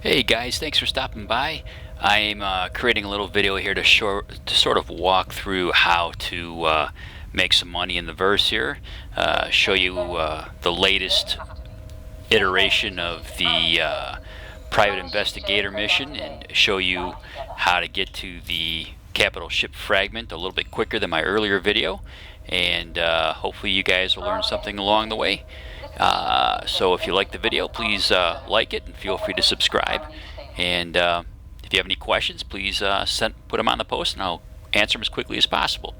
Hey guys, thanks for stopping by. I'm creating a little video here to sort of walk through how to make some money in the verse here. Show you the latest iteration of the private investigator mission, and show you how to get to the Capital Ship Fragment a little bit quicker than my earlier video. And hopefully you guys will learn something along the way. So if you like the video, please like it and feel free to subscribe. And if you have any questions, please put them on the post and I'll answer them as quickly as possible.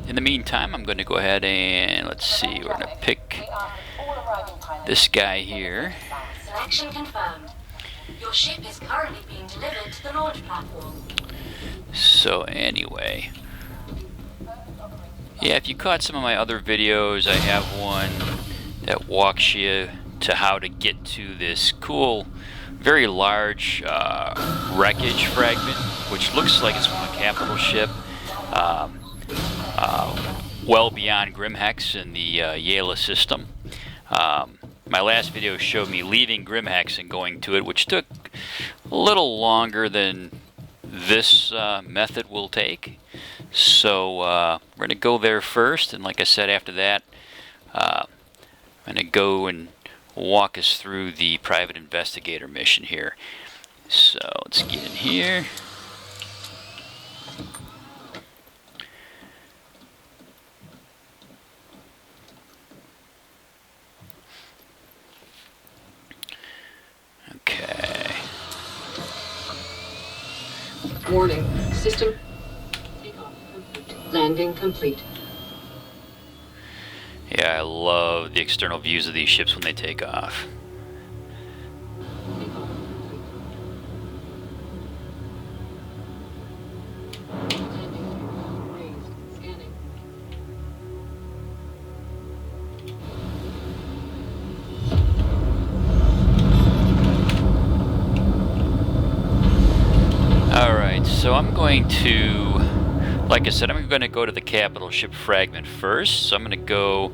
In the meantime, I'm going to go ahead and let's see, we're going to pick this guy here. Selection confirmed. Your ship is currently being delivered to the launch platform. So anyway, yeah, if you caught some of my other videos, I have one that walks you to how to get to this cool, very large wreckage fragment, which looks like it's from a capital ship, well beyond Grimhex in the Yela system. My last video showed me leaving Grimhex and going to it, which took a little longer than this method will take. So we're going to go there first, and like I said, after that I'm going to go and walk us through the private investigator mission here. So let's get in here. Okay. Warning. System takeoff complete. Landing complete. Yeah, I love the external views of these ships when they take off. Scanning. Alright, so I'm going to, like I said, I'm going to go to the Capital Ship Fragment first. So I'm going to go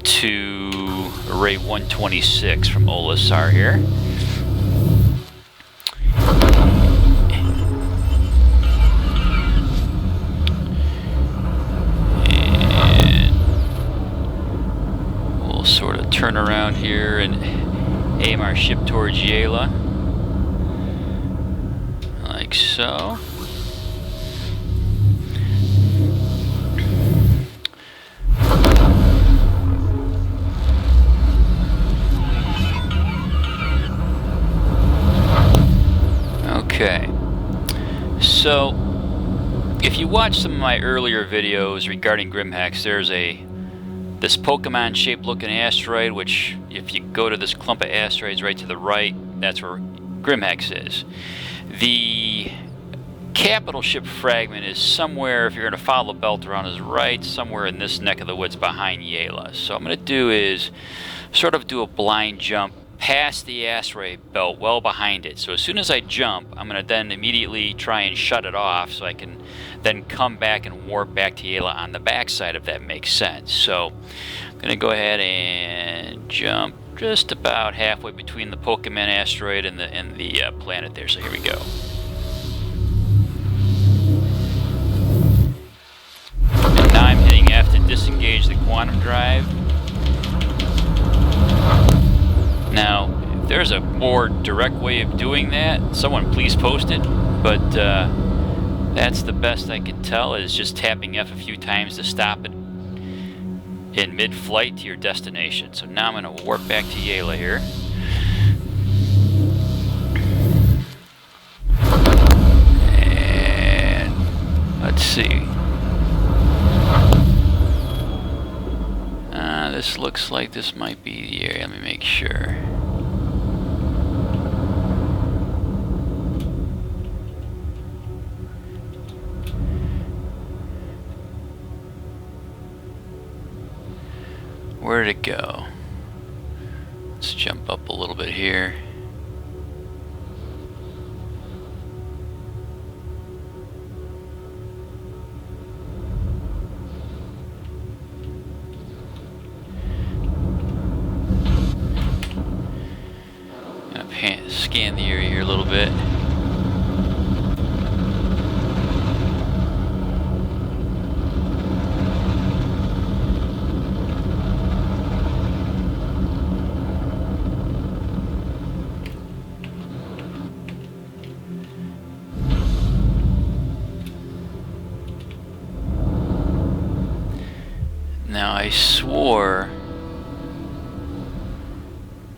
to Array 126 from Olisar here. And we'll sort of turn around here and aim our ship towards Yela. Like so. Okay, so if you watch some of my earlier videos regarding Grimhex, there's this Pokemon shaped looking asteroid, which if you go to this clump of asteroids right to the right, that's where Grimhex is. The Capital Ship Fragment is somewhere, if you're going to follow the belt around, is right somewhere in this neck of the woods behind Yela. So what I'm going to do is sort of do a blind jump past the asteroid belt, well behind it. So as soon as I jump, I'm going to then immediately try and shut it off so I can then come back and warp back to Yela on the backside, if that makes sense. So I'm going to go ahead and jump just about halfway between the Pokemon asteroid and the planet there. So here we go. And now I'm hitting F to disengage the quantum drive. Now, if there's a more direct way of doing that, someone please post it. But that's the best I can tell, is just tapping F a few times to stop it in mid-flight to your destination. So now I'm going to warp back to Yela here. And let's see. This looks like this might be the area. Let me make sure. Where did it go? Let's jump up a little bit here. scan the area here a little bit. Now I swore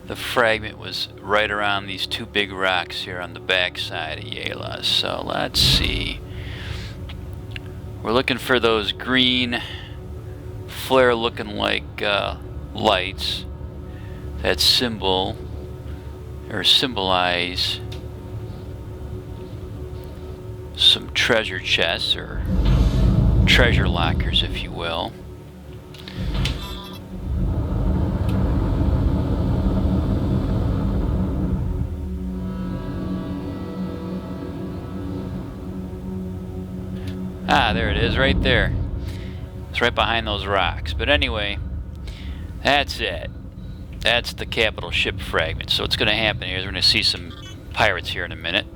the fragment was right around these two big rocks here on the back side of Yela. So let's see. We're looking for those green flare looking like lights that symbol or symbolize some treasure chests or treasure lockers, if you will. Ah, there it is, right there. It's right behind those rocks. But anyway, that's it. That's the Capital Ship Fragment. So what's going to happen here is we're going to see some pirates here in a minute.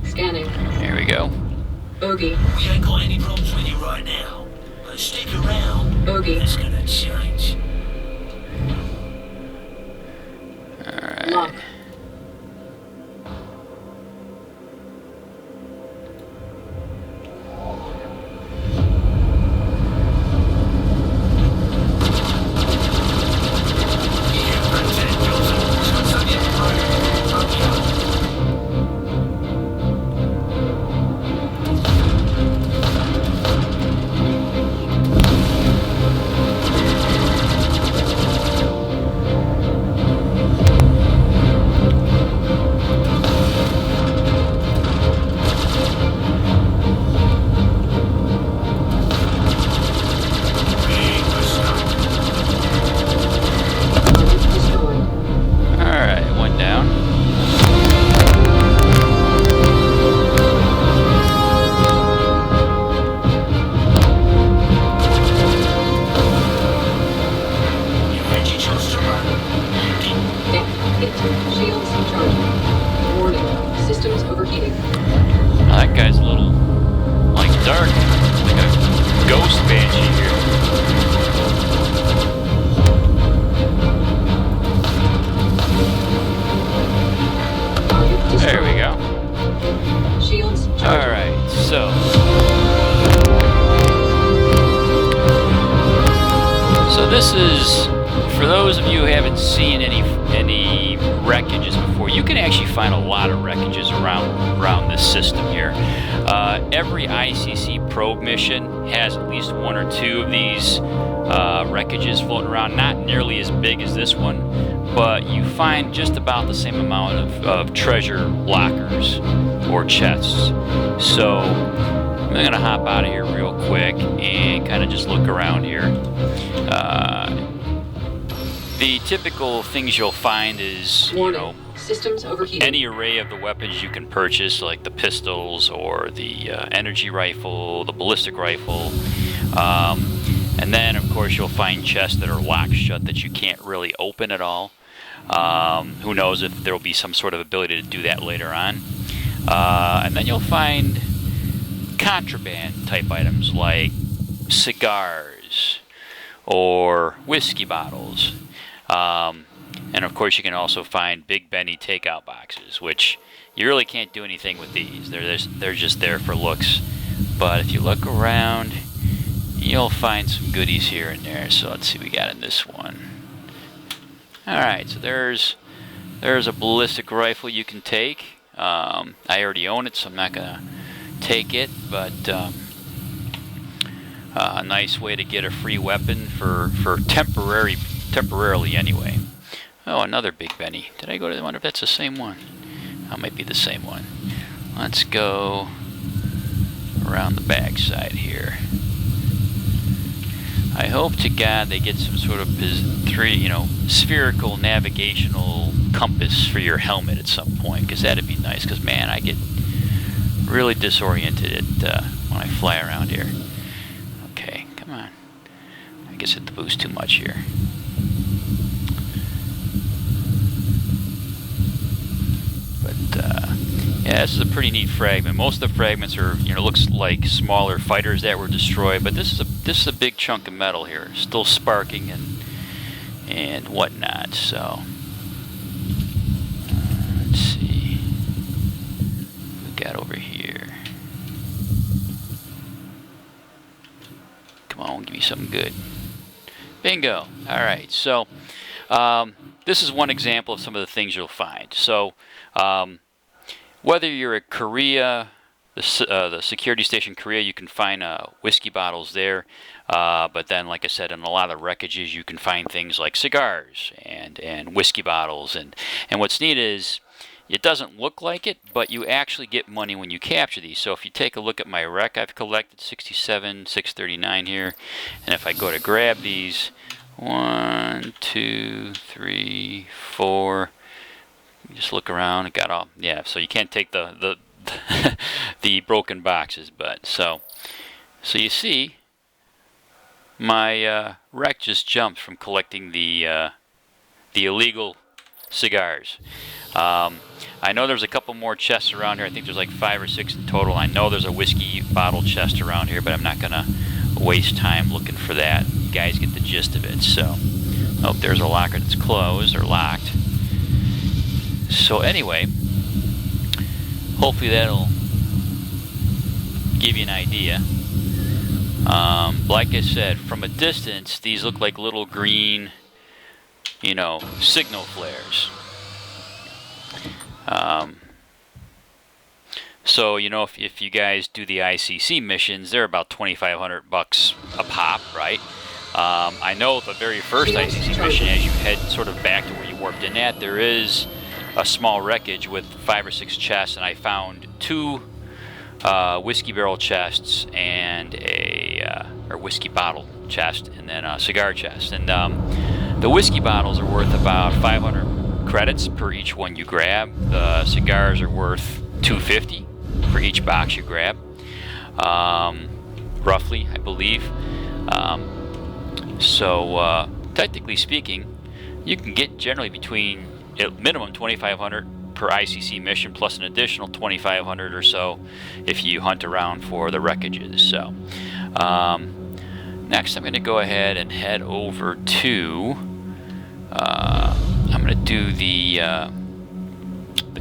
Scanning. Here we go. Bogey. We ain't got any problems with you right now, but stick around. Bogey. It's gonna change. Alright. Lock. That guy's a little, like, dark. Like a ghost banshee here. There we go. Shields. Alright, so. So this is, for those of you who haven't seen any wreckages before, you can actually find a lot of wreckages around this system here. Every ICC probe mission has at least one or two of these wreckages floating around, not nearly as big as this one, but you find just about the same amount of treasure lockers or chests. So I'm going to hop out of here real quick and kind of just look around here. The typical things you'll find is, you know, systems overheating. Any array of the weapons you can purchase, like the pistols or the energy rifle, the ballistic rifle. And then, of course, you'll find chests that are locked shut that you can't really open at all. Who knows if there will be some sort of ability to do that later on. And then you'll find contraband type items like cigars or whiskey bottles. And of course you can also find Big Benny takeout boxes, which you really can't do anything with these. They're just there for looks. But if you look around, you'll find some goodies here and there. So let's see what we got in this one. Alright, so there's a ballistic rifle you can take. I already own it, so I'm not gonna take it, but a nice way to get a free weapon for temporarily anyway. Oh, another Big Benny. Did I go to the one? If that's the same one. That might be the same one. Let's go around the back side here. I hope to God they get some sort of spherical navigational compass for your helmet at some point, because that'd be nice. Because man, I get really disoriented when I fly around here. Okay, come on. I guess hit the boost too much here. But yeah, this is a pretty neat fragment. Most of the fragments are, looks like smaller fighters that were destroyed, but this is a big chunk of metal here, still sparking and whatnot. So let's see what we got over here. Come on, give me something good. Bingo. All right. So this is one example of some of the things you'll find. So whether you're at Korea, the security station Korea, you can find whiskey bottles there. But then, like I said, in a lot of the wreckages, you can find things like cigars and whiskey bottles. And what's neat is it doesn't look like it, but you actually get money when you capture these. So if you take a look at my wreck, I've collected 67, 639 here. And if I go to grab these, 1, 2, 3, 4. Just look around. It got all, yeah. So you can't take the the broken boxes, but so you see, my wreck just jumped from collecting the illegal cigars. I know there's a couple more chests around here. I think there's like 5 or 6 in total. I know there's a whiskey bottle chest around here, but I'm not gonna waste time looking for that. You guys get the gist of it. So, oh, there's a locker that's closed or locked. So anyway, hopefully that'll give you an idea. Like I said, from a distance, these look like little green, signal flares. So if you guys do the ICC missions, they're about $2,500 a pop, right? I know the very first ICC mission, as you head sort of back to where you warped in at, there is a small wreckage with 5 or 6 chests, and I found 2 whiskey barrel chests and or whiskey bottle chest, and then a cigar chest. And the whiskey bottles are worth about 500 credits per each one you grab. The cigars are worth 250 for each box you grab, roughly, I believe. So technically speaking, you can get generally between at minimum 2,500 per ICC mission, plus an additional 2,500 or so if you hunt around for the wreckages. So next I'm going to go ahead and head over to I'm going to do the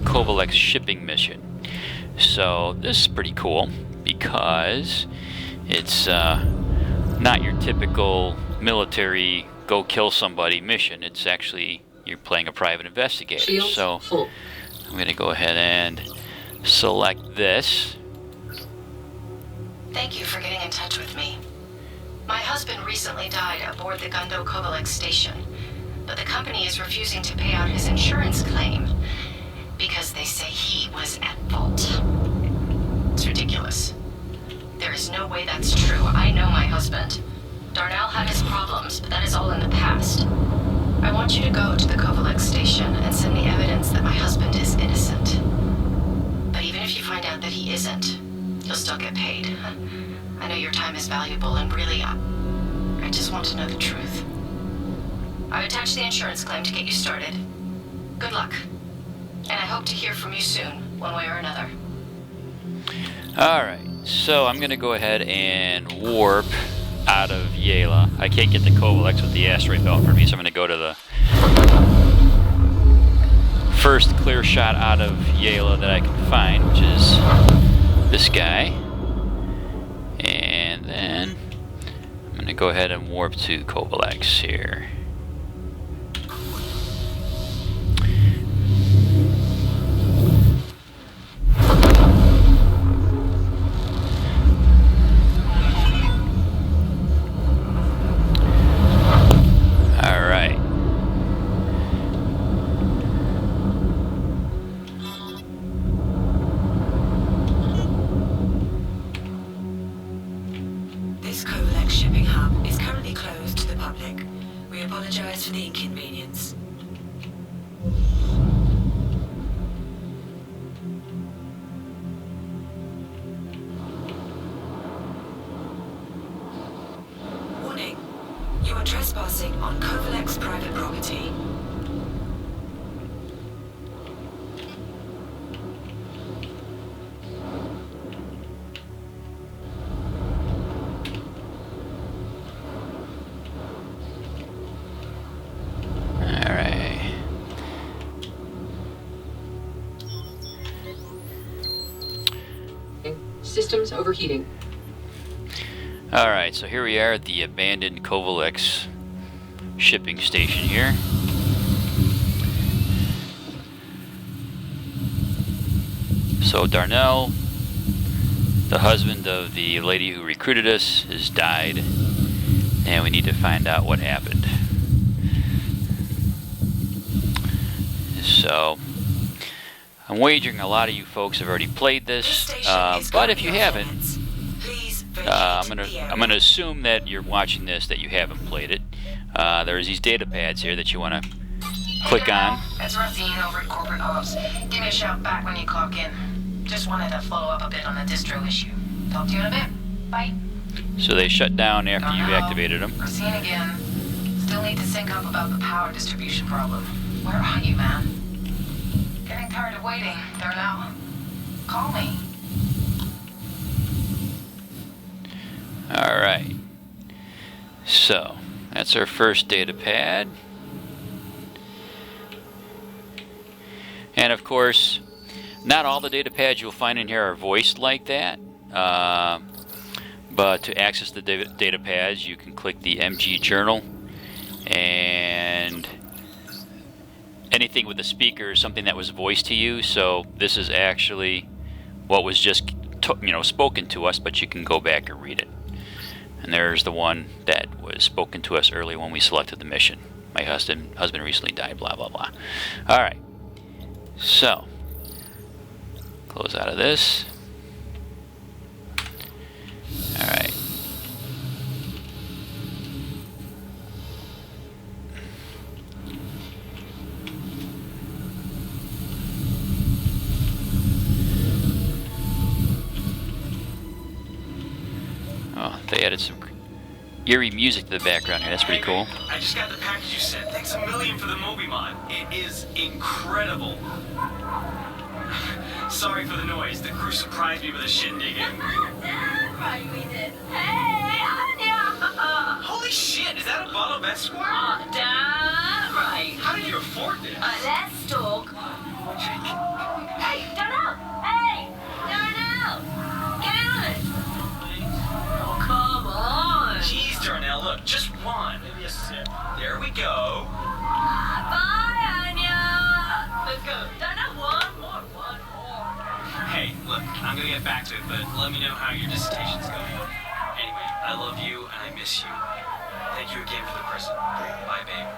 Covalex Shipping Mission. So this is pretty cool because it's not your typical military go kill somebody mission. It's actually you're playing a private investigator. So I'm going to go ahead and select this. Thank you for getting in touch with me. My husband recently died aboard the Covalex station, but the company is refusing to pay out his insurance claim because they say he was at fault. It's ridiculous. There is no way that's true. I know my husband. Darnell had his problems, but that is all in the past. I want you to go to the Covalex station and send me evidence that my husband is innocent. But even if you find out that he isn't, you'll still get paid. I know your time is valuable, and really, I just want to know the truth. I've attached the insurance claim to get you started. Good luck. And I hope to hear from you soon, one way or another. Alright, so I'm going to go ahead and warp out of Yela. I can't get the Covalex with the asteroid belt for me, so I'm going to go to the first clear shot out of Yela that I can find, which is this guy. And then I'm going to go ahead and warp to Covalex here. This Covalex Shipping Hub is currently closed to the public. We apologize for the inconvenience. Warning. You You are trespassing on Covalex private property. Systems overheating. Alright, so here we are at the abandoned Covalex shipping station here. So Darnell, the husband of the lady who recruited us, has died, and we need to find out what happened. So I'm wagering a lot of you folks have already played this, but if you haven't, I'm gonna assume that you're watching this that you haven't played it. There's these data pads here that you want to click on. It's Racine over at Corporate Ops. Give me a shout back when you clock in. Just wanted to follow up a bit on the distro issue. Talk to you in a bit. Bye. So they shut down after you've activated them. Racine again. Still need to sync up about the power distribution problem. Where are you, man? Getting tired of waiting. There now. Call me. Alright. So, that's our first data pad. And of course, not all the data pads you'll find in here are voiced like that. But to access the data pads, you can click the MG journal, and anything with the speaker is something that was voiced to you. So this is actually what was just spoken to us, but you can go back and read it. And there's the one that was spoken to us earlier when we selected the mission. My husband recently died, blah blah blah. Alright, so close out of this. Alright. Oh, they added some eerie music to the background here. That's pretty cool. I just got the package you sent. Thanks a million for the Moby mod. It is incredible. Sorry for the noise. The crew surprised me with a shindig. Right, we did. Hey, Anya! Holy shit! Is that a bottle of Esquire? Damn right. How did you afford this? Let's talk. Hey, Darnell! Hey! Darnell! Get on it! Oh, come on! Jeez, Darnell, look, just one. Maybe a sip. There we go. Bye, Anya! Let's go. Darnell, one more. Hey, look, I'm gonna get back to it, but let me know how your dissertation's going. Anyway, I love you and I miss you. Thank you again for the present. Bye, babe.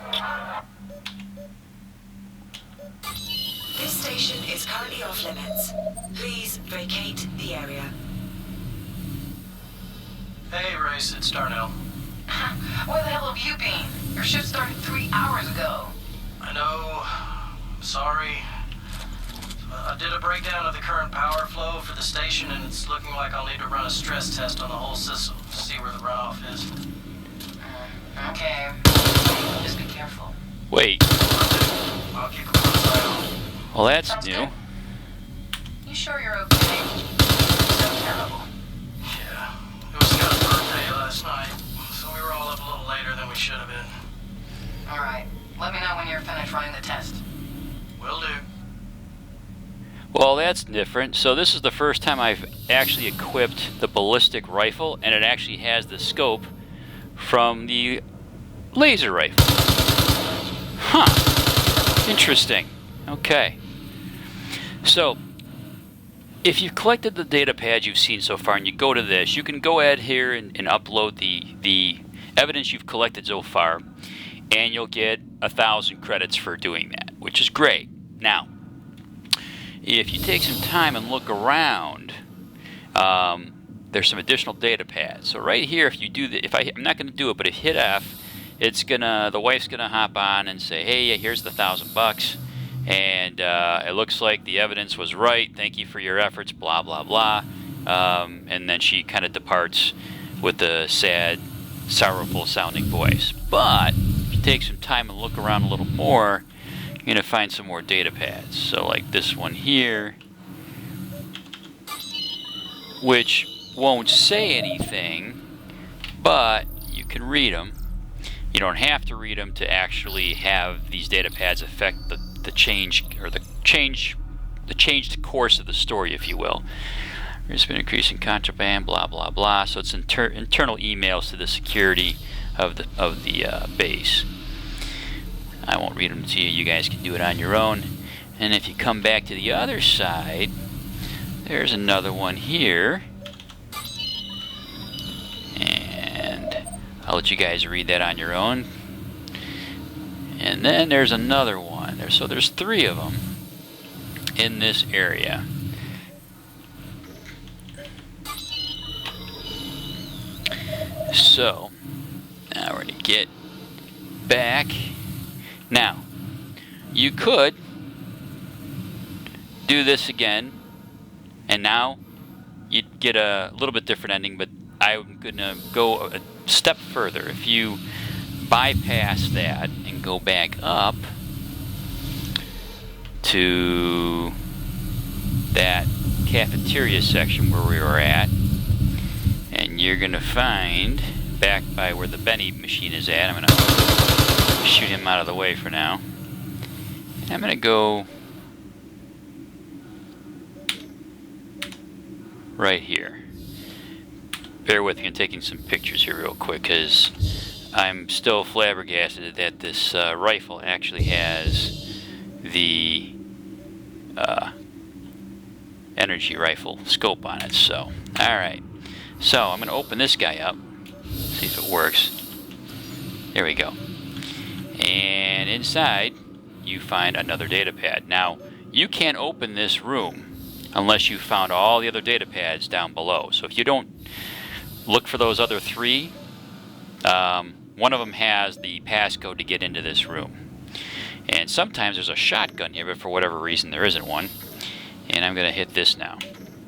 This station is currently off limits. Please vacate the area. Hey, Race, it's Darnell. Where the hell have you been? Your shift started 3 hours ago. I know. Sorry. I did a breakdown of the current power flow for the station, and it's looking like I'll need to run a stress test on the whole system to see where the runoff is. Okay. Just be careful. Wait. I'll keep a close eye on. Well, that's Sounds new. good. You sure you're okay? So terrible. Yeah. It was Scott's birthday last night, so we were all up a little later than we should have been. Alright. Let me know when you're finished running the test. Will do. Well, that's different. So this is the first time I've actually equipped the ballistic rifle, and it actually has the scope from the laser rifle. Huh. Interesting. Okay. So, if you've collected the data pads you've seen so far and you go to this, you can go ahead here and upload the evidence you've collected so far, and you'll get 1,000 credits for doing that, which is great. Now, if you take some time and look around, there's some additional data pads. So right here, if you do I'm not going to do it, but if you hit F, the wife's gonna hop on and say, hey, here's the $1,000, and it looks like the evidence was right. Thank you for your efforts. Blah blah blah. And then she kind of departs with the sad sorrowful sounding voice. But if you take some time and look around a little more, you're going to find some more data pads. So like this one here, which won't say anything, but you can read them. You don't have to read them to actually have these data pads affect the change, or the changed course of the story, if you will. There's been increasing contraband, blah blah blah. So it's internal emails to the security of the base. I won't read them to you. You guys can do it on your own. And if you come back to the other side, there's another one here. I'll let you guys read that on your own. And then there's another one. So there's 3 of them in this area. So now we're going to get back. Now, you could do this again, and now you'd get a little bit different ending, but I'm going to go a step further. If you bypass that and go back up to that cafeteria section where we were at, and you're going to find back by where the Benny machine is at, I'm going to shoot him out of the way for now. And I'm going to go right here. Bear with me, I'm taking some pictures here real quick because I'm still flabbergasted that this rifle actually has the energy rifle scope on it. So, alright. So, I'm going to open this guy up, see if it works. There we go. And inside, you find another data pad. Now, you can't open this room unless you found all the other data pads down below. So if you don't look for those other 3, one of them has the passcode to get into this room. And sometimes there's a shotgun here, but for whatever reason there isn't one. And I'm going to hit this now.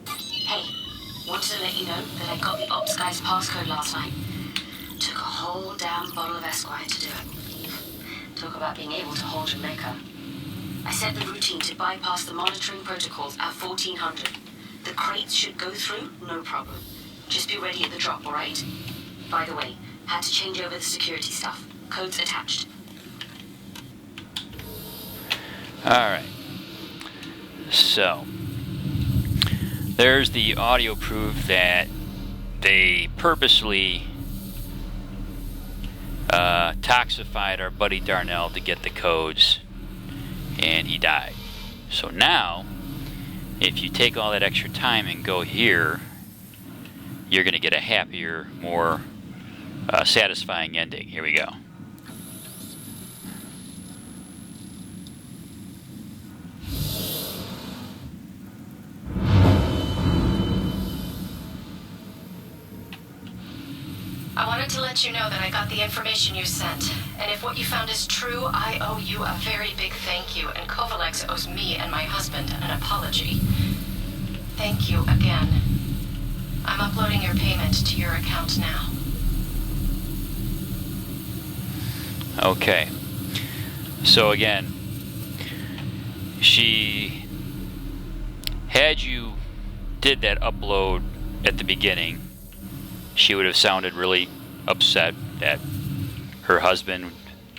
Hey, wanted to let you know that I got the ops guy's passcode last night. Took a whole damn bottle of Esquire to do it. Talk about being able to hold your liquor. I set the routine to bypass the monitoring protocols at 1400. The crates should go through, no problem. Just be ready at the drop, alright? By the way, had to change over the security stuff. Codes attached. Alright. So, there's the audio proof that they purposely toxified our buddy Darnell to get the codes, and he died. So now, if you take all that extra time and go here, you're going to get a happier, more satisfying ending. Here we go. I wanted to let you know that I got the information you sent. And if what you found is true, I owe you a very big thank you, and Covalex owes me and my husband an apology. Thank you again. I'm uploading your payment to your account now. Okay. So again, had you did that upload at the beginning, she would have sounded really upset that her husband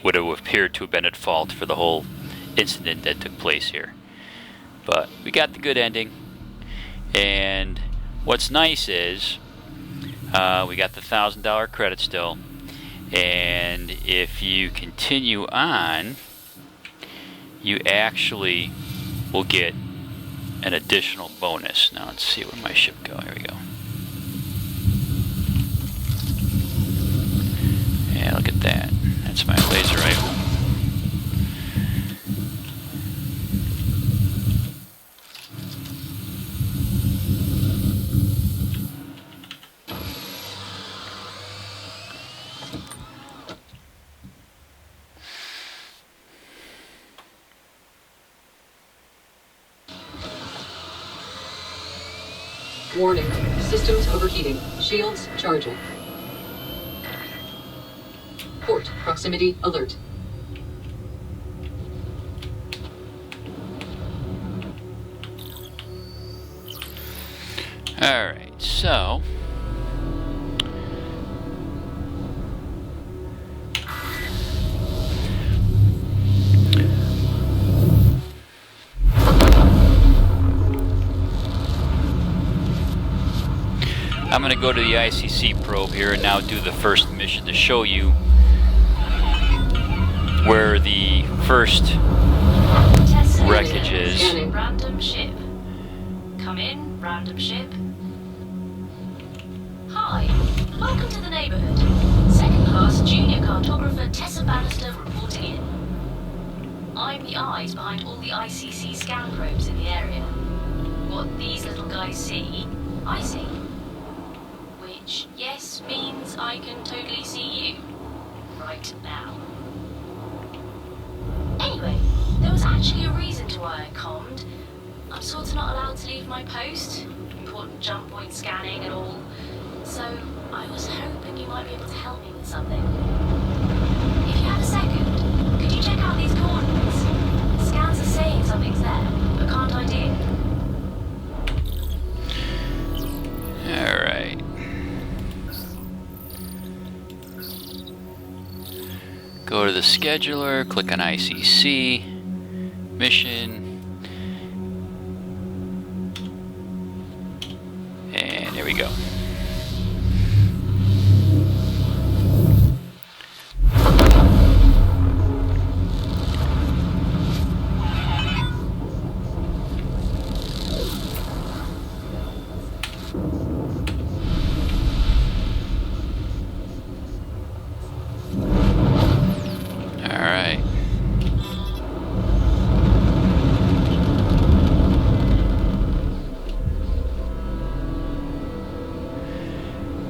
would have appeared to have been at fault for the whole incident that took place here. But we got the good ending, and what's nice is we got the $1,000 credit still, and if you continue on, you actually will get an additional bonus. Now let's see where my ship go. Here we go. Yeah, look at that. That's my laser rifle. Warning. Systems overheating. Shields charging. Port proximity alert. Alright, so I'm going to go to the ICC probe here and now do the first mission to show you where the first wreckage is. Random ship. Come in, random ship. Hi, welcome to the neighborhood. Second class junior cartographer Tessa Bannister reporting in. I'm the eyes behind all the ICC scan probes in the area. What these little guys see, I see. Which, yes, means I can totally see you. Right now. Anyway, there was actually a reason to why I conned. I'm sort of not allowed to leave my post. Important jump point scanning and all. So, I was hoping you might be able to help me with something. If you have a second, could you check out these coordinates? Scans are saying something's there, but can't ID it. Alright. Go to the scheduler, click on ICC Mission, and there we go.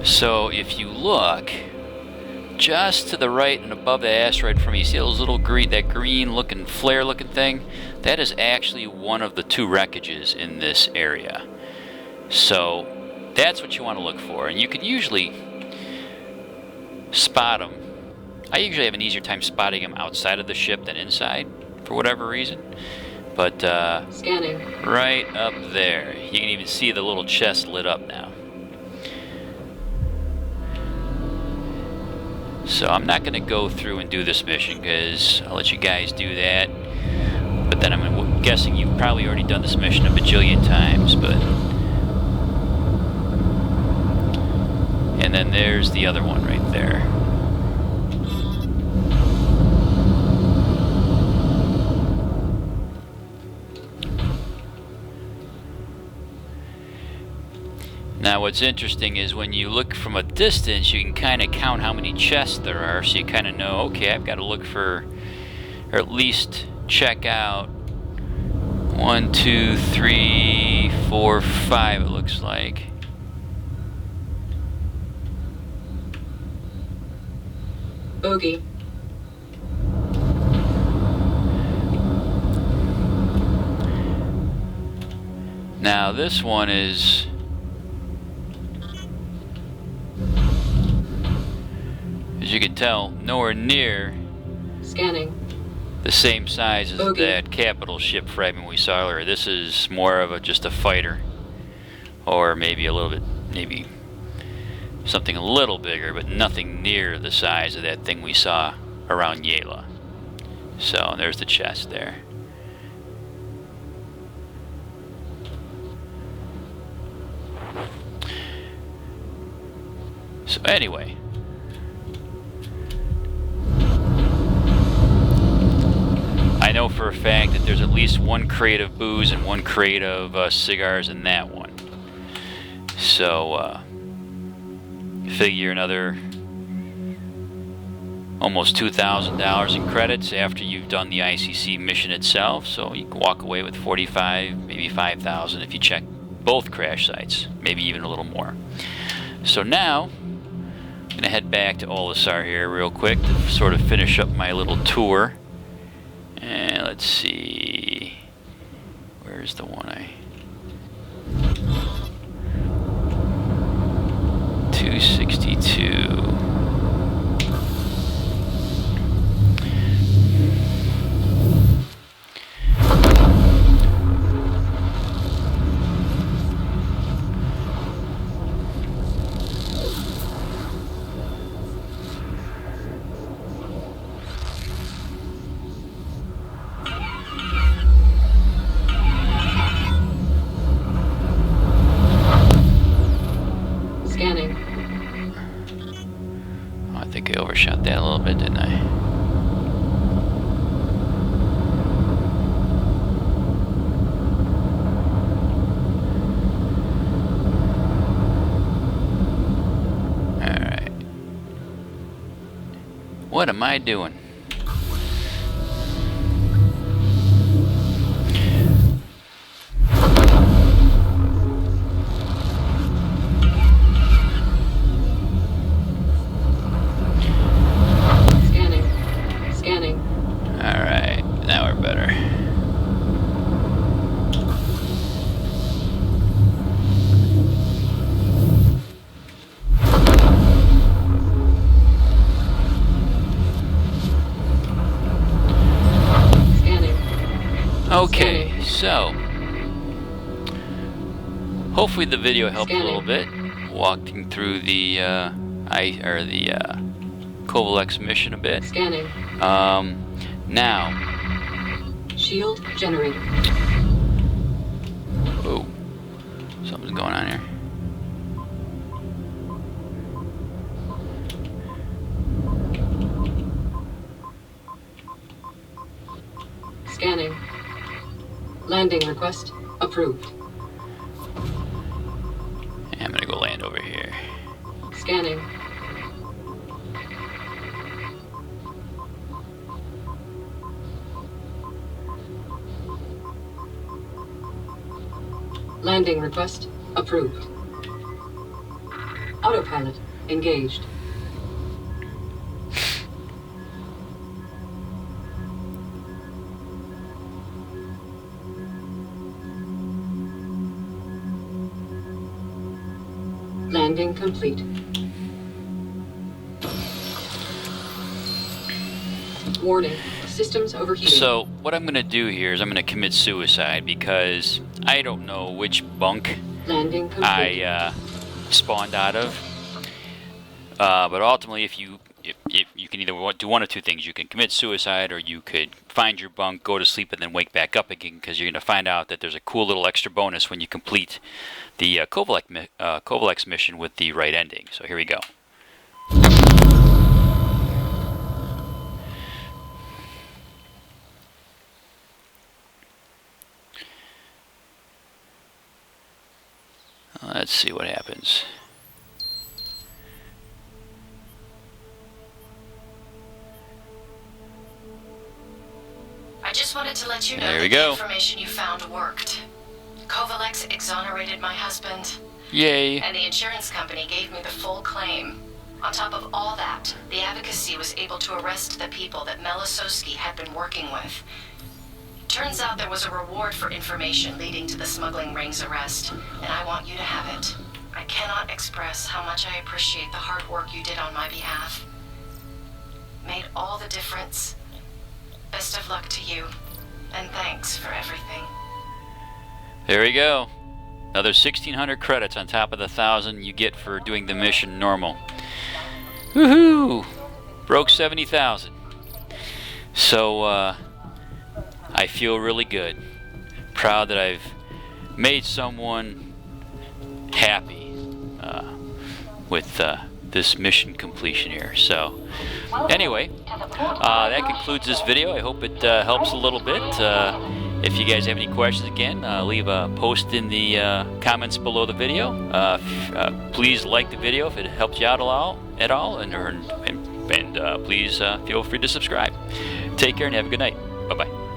So if you look just to the right and above the asteroid from you, see those little green looking flare looking thing? That is actually one of the two wreckages in this area. So that's what you want to look for, and you can usually spot them. I usually have an easier time spotting them outside of the ship than inside for whatever reason. But scanning. Right up there, you can even see the little chest lit up now. So I'm not going to go through and do this mission because I'll let you guys do that. But then I'm guessing you've probably already done this mission a bajillion times. But and then there's the other one right there. Now what's interesting is when you look from a distance, you can kind of count how many chests there are, so you kind of know, okay, I've got to look for, or at least check out 1, 2, 3, 4, 5 it looks like. Bogey. Now this one is as you can tell, nowhere near scanning. The same size as Bogey. that Capital Ship Fragment we saw earlier. This is more of just a fighter, or maybe a little bit, maybe something a little bigger, but nothing near the size of that thing we saw around Yela. So there's the chest there. So anyway, I know for a fact that there's at least one crate of booze and one crate of cigars in that one. So, figure another almost $2,000 in credits after you've done the ICC mission itself. So you can walk away with 45, maybe 5,000 if you check both crash sites, maybe even a little more. So now, I'm going to head back to Olisar here real quick to sort of finish up my little tour. And let's see, where's the one 262. I? Alright. What am I doing? Okay, so hopefully the video helped a little bit, walking through the Covalex mission a bit. Scanning. Now. Shield generator. Oh, something's going on here. Scanning. Landing request approved. I'm gonna go land over here. Scanning. Landing request approved. Autopilot engaged. Landing complete. Warning, systems overheating. So what I'm going to do here is I'm going to commit suicide because I don't know which bunk Landing complete. I spawned out of. But ultimately, if you can either do one of two things. You can commit suicide, or you could find your bunk, go to sleep, and then wake back up again, because you're going to find out that there's a cool little extra bonus when you complete the Covalex mission with the right ending. So here we go. Let's see what happens. I just wanted to let you know There we that the go. information you found worked. Covalex exonerated my husband. Yay. And the insurance company gave me the full claim. On top of all that, the advocacy was able to arrest the people that Melisowski had been working with. Turns out there was a reward for information leading to the smuggling ring's arrest, and I want you to have it. I cannot express how much I appreciate the hard work you did on my behalf. Made all the difference. Best of luck to you, and thanks for everything. There we go. Another 1,600 credits on top of the 1,000 you get for doing the mission normal. Woohoo! Broke 70,000. So, I feel really good. Proud that I've made someone happy with this mission completion here. So, anyway, that concludes this video. I hope it helps a little bit. If you guys have any questions, again, leave a post in the comments below the video. Please like the video if it helps you out at all, and please feel free to subscribe. Take care and have a good night. Bye-bye.